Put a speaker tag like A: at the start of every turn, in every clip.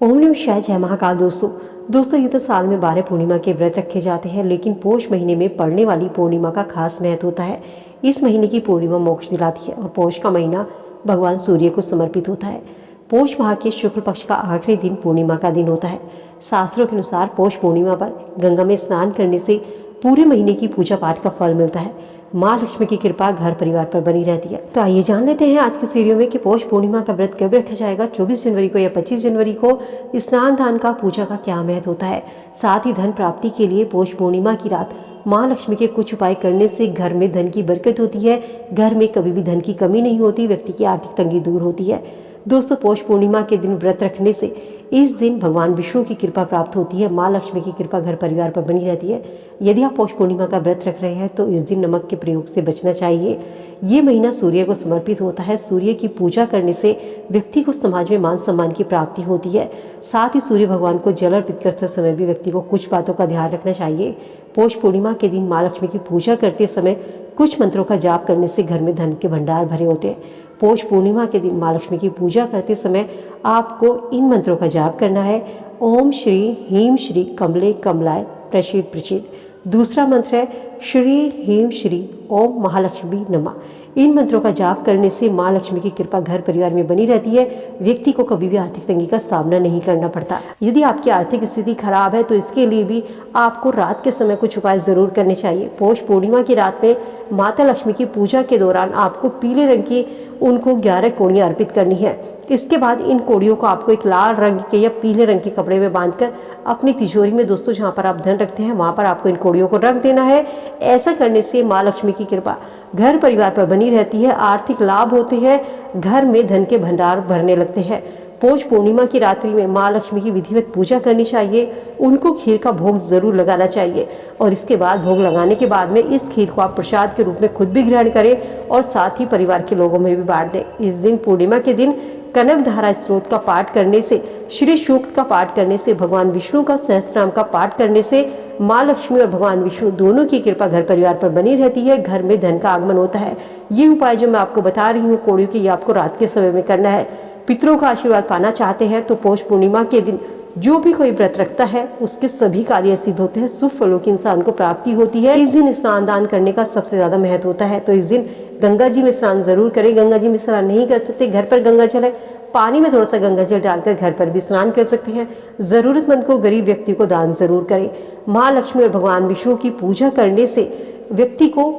A: ओम नमः शिवाय। जय महाकाल। दोस्तों ये तो साल में 12 पूर्णिमा के व्रत रखे जाते हैं, लेकिन पौष महीने में पड़ने वाली पूर्णिमा का खास महत्व होता है। इस महीने की पूर्णिमा मोक्ष दिलाती है और पौष का महीना भगवान सूर्य को समर्पित होता है। पौष माह के शुक्ल पक्ष का आखिरी दिन पूर्णिमा का दिन होता है। शास्त्रों के अनुसार पौष पूर्णिमा पर गंगा में स्नान करने से पूरे महीने की पूजा पाठ का फल मिलता है। माँ लक्ष्मी की कृपा घर परिवार पर बनी रहती है। तो आइए जान लेते हैं आज के वीडियो में कि पौष पूर्णिमा का व्रत कब रखा जाएगा, 24 जनवरी को या 25 जनवरी को। स्नान दान का पूजा का क्या महत्व होता है। साथ ही धन प्राप्ति के लिए पौष पूर्णिमा की रात माँ लक्ष्मी के कुछ उपाय करने से घर में धन की बरकत होती है। घर में कभी भी धन की कमी नहीं होती, व्यक्ति की आर्थिक तंगी दूर होती है। दोस्तों पौष पूर्णिमा के दिन व्रत रखने से इस दिन भगवान विष्णु की कृपा प्राप्त होती है। माँ लक्ष्मी की कृपा घर परिवार पर बनी रहती है। यदि आप पौष पूर्णिमा का व्रत रख रहे हैं तो इस दिन नमक के प्रयोग से बचना चाहिए। ये महीना सूर्य को समर्पित होता है। सूर्य की पूजा करने से व्यक्ति को समाज में मान सम्मान की प्राप्ति होती है। साथ ही सूर्य भगवान को जल अर्पित करते समय भी व्यक्ति को कुछ बातों का ध्यान रखना चाहिए। पौष पूर्णिमा के दिन माँ लक्ष्मी की पूजा करते समय कुछ मंत्रों का जाप करने से घर में धन के भंडार भरे होते हैं। पौष पूर्णिमा के दिन माँ लक्ष्मी की पूजा करते समय आपको इन मंत्रों का जाप करना है। ओम श्री ह्रीं श्री कमले कमलाय प्रसीद प्रसीद। दूसरा मंत्र है श्री ह्रीं श्री ओम महालक्ष्मी नमः। इन मंत्रों का जाप करने से माँ लक्ष्मी की कृपा घर परिवार में बनी रहती है। व्यक्ति को कभी भी आर्थिक तंगी का सामना नहीं करना पड़ता। यदि आपकी आर्थिक स्थिति खराब है तो इसके लिए भी आपको रात के समय कुछ उपाय जरूर करने चाहिए। पौष पूर्णिमा की रात में माता लक्ष्मी की पूजा के दौरान आपको पीले रंग की उनको 11 कोड़ियाँ अर्पित करनी है। इसके बाद इन कोड़ियों को आपको एक लाल रंग के या पीले रंग के कपड़े में बांधकर अपनी तिजोरी में, दोस्तों जहाँ पर आप धन रखते हैं वहाँ पर आपको इन कोड़ियों को रख देना है। ऐसा करने से माँ लक्ष्मी की कृपा घर परिवार पर बनी रहती है। आर्थिक लाभ होते हैं, घर में धन के भंडार भरने लगते हैं। पौष पूर्णिमा की रात्रि में माँ लक्ष्मी की विधिवत पूजा करनी चाहिए। उनको खीर का भोग जरूर लगाना चाहिए और इसके बाद भोग लगाने के बाद में इस खीर को आप प्रसाद के रूप में खुद भी ग्रहण करें और साथ ही परिवार के लोगों में भी बांट दें। इस दिन पूर्णिमा के दिन कनक धारा स्त्रोत का पाठ करने से, श्री सूक्त का पाठ करने से, भगवान विष्णु का सहस्त्रनाम का पाठ करने से माँ लक्ष्मी और भगवान विष्णु दोनों की कृपा घर परिवार पर बनी रहती है। घर में धन का आगमन होता है। ये उपाय जो मैं आपको बता रही हूँ कोड़ियों की, ये आपको रात के समय में करना है। पितरों का आशीर्वाद पाना चाहते हैं तो पौष पूर्णिमा के दिन जो भी कोई व्रत रखता है उसके सभी कार्य सिद्ध होते हैं, शुभ फलों की इंसान को प्राप्ति होती है। इस दिन स्नान दान करने का सबसे ज्यादा महत्व होता है। तो इस दिन गंगा जी में स्नान जरूर करें। गंगा जी में स्नान नहीं कर सकते, घर पर गंगा जल है, पानी में थोड़ा सा गंगा जल डालकर घर पर भी स्नान कर सकते हैं। जरूरतमंद को, गरीब व्यक्ति को दान जरूर करें। माँ लक्ष्मी और भगवान विष्णु की पूजा करने से व्यक्ति को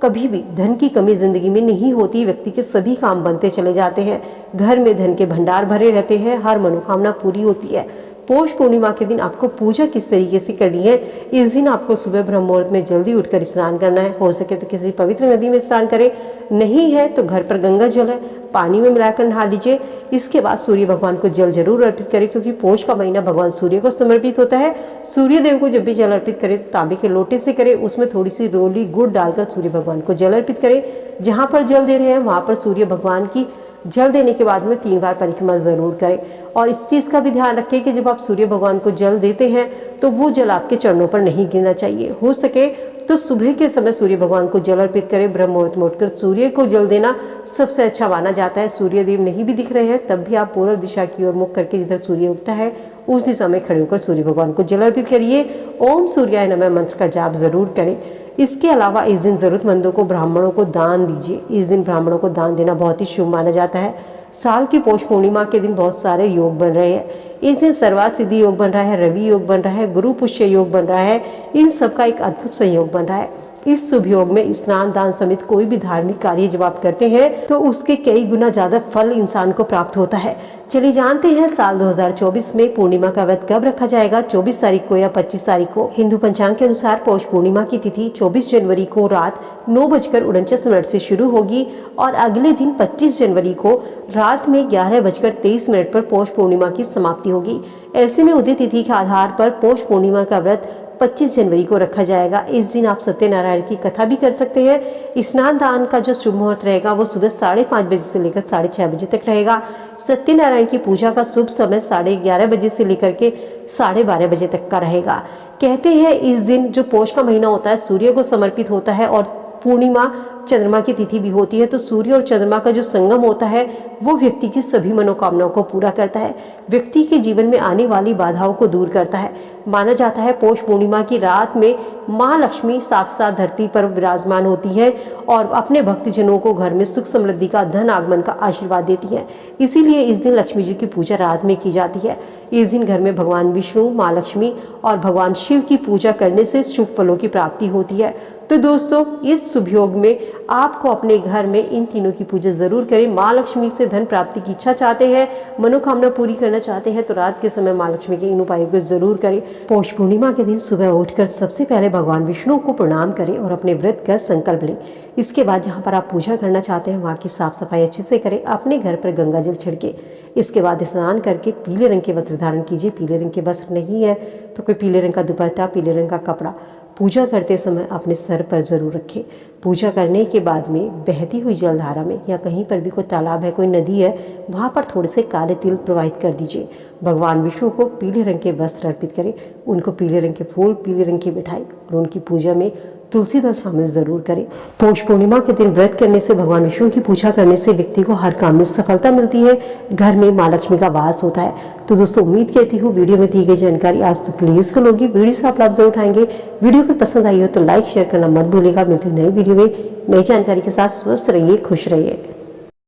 A: कभी भी धन की कमी जिंदगी में नहीं होती। व्यक्ति के सभी काम बनते चले जाते हैं। घर में धन के भंडार भरे रहते हैं। हर मनोकामना पूरी होती है। पौष पूर्णिमा के दिन आपको पूजा किस तरीके से करनी है, इस दिन आपको सुबह ब्रह्म मुहूर्त में जल्दी उठकर स्नान करना है। हो सके तो किसी पवित्र नदी में स्नान करें, नहीं है तो घर पर गंगा जल है, पानी में मिलाकर नहा लीजिए। इसके बाद सूर्य भगवान को जल जरूर अर्पित करें, क्योंकि पौष का महीना भगवान सूर्य को समर्पित होता है। सूर्य देव को जब भी जल अर्पित करें तो तांबे के लोटे से करें, उसमें थोड़ी सी रोली गुड़ डालकर सूर्य भगवान को जल अर्पित करें। जहाँ पर जल दे रहे हैं वहाँ पर सूर्य भगवान की जल देने के बाद में 3 बार परिक्रमा जरूर करें। और इस चीज़ का भी ध्यान रखें कि जब आप सूर्य भगवान को जल देते हैं तो वो जल आपके चरणों पर नहीं गिरना चाहिए। हो सके तो सुबह के समय सूर्य भगवान को जल अर्पित करें। ब्रह्म मुहूर्त में उठकर सूर्य को जल देना सबसे अच्छा माना जाता है। सूर्य देव नहीं भी दिख रहे हैं तब भी आप पूर्व दिशा की ओर मुख करके जिधर सूर्य उगता है उस दिशा में खड़े होकर सूर्य भगवान को जल अर्पित करिए। ओम सूर्याय नमः मंत्र का जाप जरूर करें। इसके अलावा इस दिन जरूरतमंदों को, ब्राह्मणों को दान दीजिए। इस दिन ब्राह्मणों को दान देना बहुत ही शुभ माना जाता है। साल की पौष पूर्णिमा के दिन बहुत सारे योग बन रहे हैं। इस दिन सर्वार्थ सिद्धि योग बन रहा है, रवि योग बन रहा है, गुरु पुष्य योग बन रहा है। इन सबका एक अद्भुत संयोग बन रहा है। इस शुभ योग में स्नान दान समेत कोई भी धार्मिक कार्य जब आप करते हैं तो उसके कई गुना ज्यादा फल इंसान को प्राप्त होता है। चलिए जानते हैं साल 2024 में पूर्णिमा का व्रत कब रखा जाएगा, 24 तारीख को या 25 तारीख को। हिंदू पंचांग के अनुसार पौष पूर्णिमा की तिथि 24 जनवरी को रात 9:49 से शुरू होगी और अगले दिन 25 जनवरी को रात में 11:23 पर पौष पूर्णिमा की समाप्ति होगी। ऐसे में उदय तिथि के आधार पर पौष पूर्णिमा का व्रत 25 जनवरी को रखा जाएगा। इस दिन आप सत्यनारायण की कथा भी कर सकते हैं। स्नान दान का जो शुभ मुहूर्त रहेगा वो सुबह 5:30 बजे से लेकर 6:30 बजे तक रहेगा। सत्यनारायण की पूजा का शुभ समय 11:30 बजे से लेकर के 12:30 बजे तक का रहेगा। कहते हैं इस दिन जो पौष का महीना होता है सूर्य को समर्पित होता है और पूर्णिमा चंद्रमा की तिथि भी होती है, तो सूर्य और चंद्रमा का जो संगम होता है वो व्यक्ति की सभी मनोकामनाओं को पूरा करता है, व्यक्ति के जीवन में आने वाली बाधाओं को दूर करता है। माना जाता है पौष पूर्णिमा की रात में माँ लक्ष्मी साक्षात धरती पर विराजमान होती है और अपने भक्तजनों को घर में सुख समृद्धि का, धन आगमन का आशीर्वाद देती है। इसीलिए इस दिन लक्ष्मी जी की पूजा रात में की जाती है। इस दिन घर में भगवान विष्णु, माँ लक्ष्मी और भगवान शिव की पूजा करने से शुभ फलों की प्राप्ति होती है। तो दोस्तों, इस शुभ योग में आपको अपने घर में इन तीनों की पूजा जरूर करें। माँ लक्ष्मी से धन प्राप्ति की इच्छा चाहते हैं, मनोकामना पूरी करना चाहते हैं, तो रात के समय माँ लक्ष्मी के इन उपायों को जरूर करें। पौष पूर्णिमा के दिन सुबह उठकर सबसे पहले भगवान विष्णु को प्रणाम करें और अपने व्रत का संकल्प लें। इसके बाद जहाँ पर आप पूजा करना चाहते हैं वहाँ की साफ सफाई अच्छे से करें, अपने घर पर गंगा जल छिड़के। इसके बाद स्नान करके पीले रंग के वस्त्र धारण कीजिए। पीले रंग के वस्त्र नहीं है तो कोई पीले रंग का दुपट्टा, पीले रंग का कपड़ा पूजा करते समय अपने सर पर जरूर रखें। पूजा करने के बाद में बहती हुई जलधारा में या कहीं पर भी कोई तालाब है, कोई नदी है, वहाँ पर थोड़े से काले तिल प्रवाहित कर दीजिए। भगवान विष्णु को पीले रंग के वस्त्र अर्पित करें, उनको पीले रंग के फूल, पीले रंग की मिठाई और उनकी पूजा में तुलसी दल शामिल जरूर करें। पौष पूर्णिमा के दिन व्रत करने से, भगवान विष्णु की पूजा करने से व्यक्ति को हर काम में सफलता मिलती है, घर में माँ लक्ष्मी का वास होता है। तो दोस्तों, उम्मीद करती हूँ वीडियो में दी गई जानकारी आप तक यूजफुल होगी। वीडियो से आप लाभ जरूर उठाएंगे। वीडियो को पसंद आई हो तो लाइक शेयर करना मत भूलिएगा। मिलती नई वीडियो में नई जानकारी के साथ। स्वस्थ रहिए, खुश रहिए।